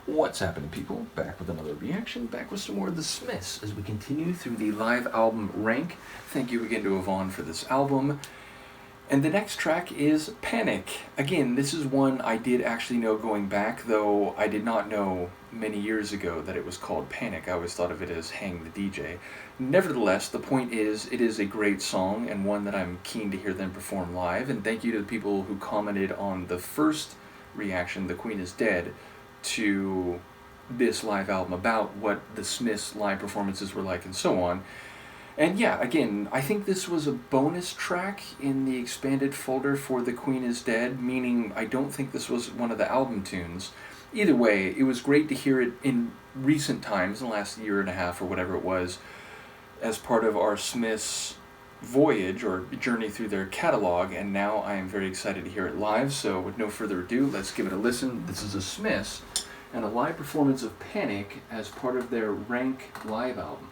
What's happening, people? Back with another reaction, back with some more of the Smiths as we continue through the live album rank. Thank you again to Yvonne for this album. And the next track is Panic. Again, this is one I did actually know going back, though I did not know many years ago that it was called Panic. I always thought of it as Hang the DJ. Nevertheless, the point is, it is a great song and one that I'm keen to hear them perform live. And thank you to the people who commented on the first reaction, The Queen is Dead, to this live album about what the Smiths' live performances were like and so on. And yeah, again, I think this was a bonus track in the expanded folder for The Queen is Dead, meaning I don't think this was one of the album tunes. Either way, it was great to hear it in recent times, in the last year and a half or whatever it was, as part of our Smiths voyage or journey through their catalog, and now I am very excited to hear it live. So with no further ado, let's give it a listen. This is the Smiths and a live performance of Panic as part of their Rank live album.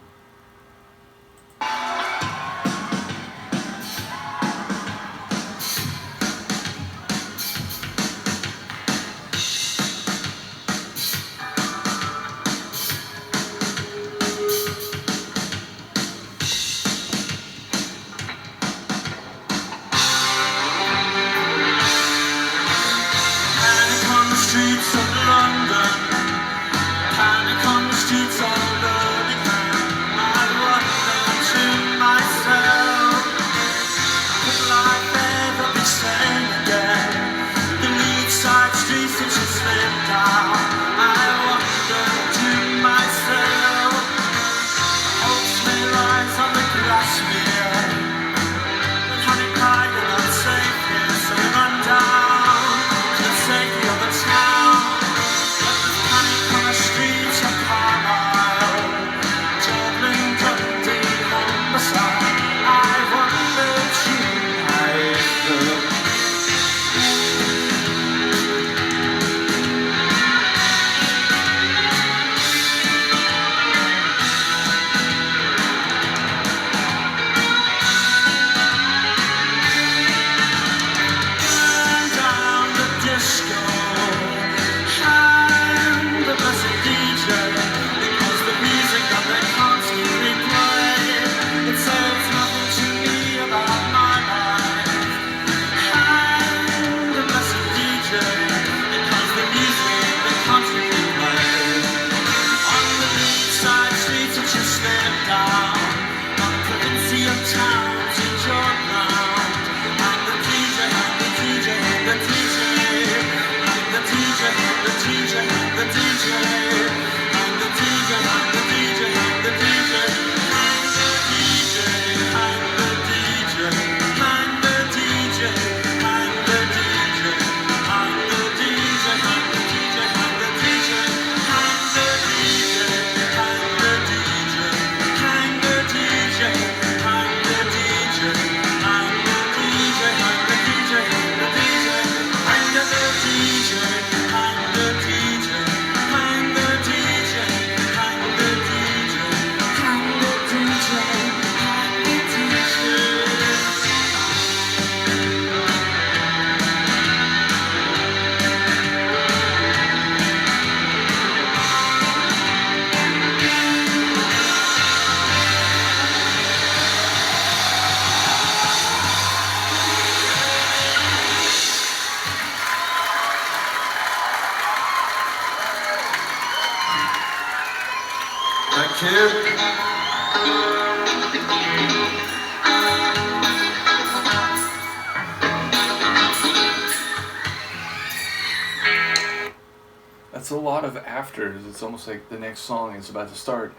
Streets of London, panic on the streets of Birmingham. I wonder to myself, could life ever be sane again? The lead side streets that you slip down. I wonder to myself, hopes may rise on the grass here, but honey pie and unsafeness and run down to the safety of the town. Thank you. That's a lot of afters. It's almost like the next song is about to start.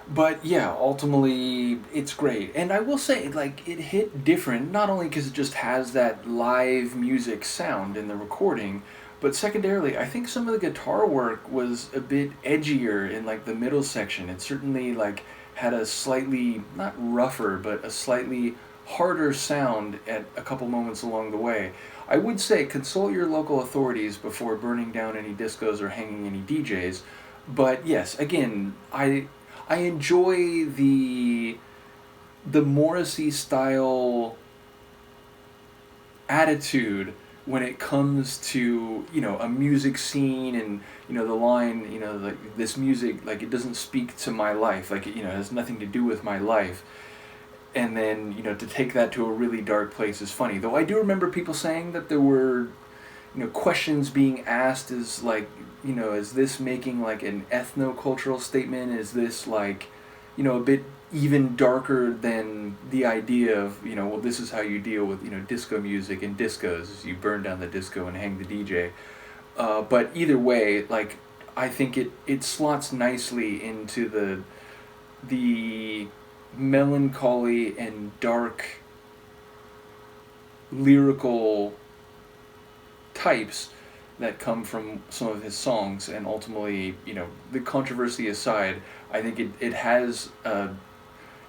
But yeah, ultimately, it's great. And I will say, like, it hit different, not only because it just has that live music sound in the recording, but secondarily, I think some of the guitar work was a bit edgier in, like, the middle section. It certainly, like, had a slightly, not rougher, but a slightly harder sound at a couple moments along the way. I would say consult your local authorities before burning down any discos or hanging any DJs. But yes, again, I enjoy the Morrissey style attitude when it comes to, you know, a music scene and, you know, the line, you know, like this music, like it doesn't speak to my life, like, you know, it has nothing to do with my life. And then, you know, to take that to a really dark place is funny. Though I do remember people saying that there were, you know, questions being asked is like, you know, is this making like an ethno-cultural statement? Is this like, you know, a bit even darker than the idea of, you know, well, this is how you deal with, you know, disco music and discos. You burn down the disco and hang the DJ. But either way, like, I think it slots nicely into the melancholy and dark lyrical types that come from some of his songs. And ultimately, you know, the controversy aside, I think it has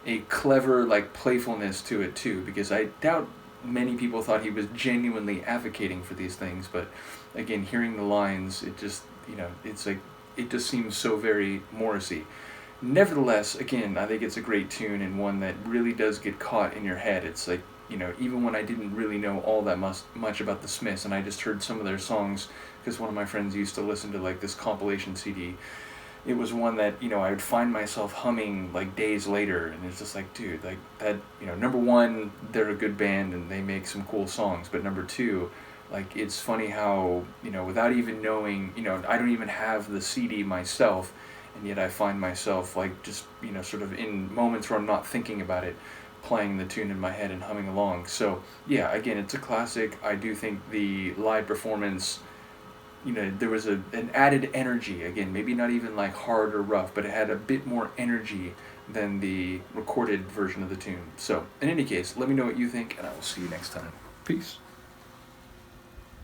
a clever like playfulness to it too, because I doubt many people thought he was genuinely advocating for these things. But again, hearing the lines, it just, you know, it's like, it just seems so very Morrissey. Nevertheless, again, I think it's a great tune and one that really does get caught in your head. It's like, you know, even when I didn't really know all that much about the Smiths, and I just heard some of their songs because one of my friends used to listen to like this compilation CD, it was one that, you know, I would find myself humming like days later, and it's just like, dude, like that, you know, number one, they're a good band and they make some cool songs, but number two, like, it's funny how, you know, without even knowing, you know, I don't even have the CD myself, and yet I find myself like just, you know, sort of in moments where I'm not thinking about it, playing the tune in my head and humming along. So yeah, again, it's a classic. I do think the live performance, you know, there was an added energy, again, maybe not even like hard or rough, but it had a bit more energy than the recorded version of the tune. So in any case, let me know what you think, and I will see you next time. Peace.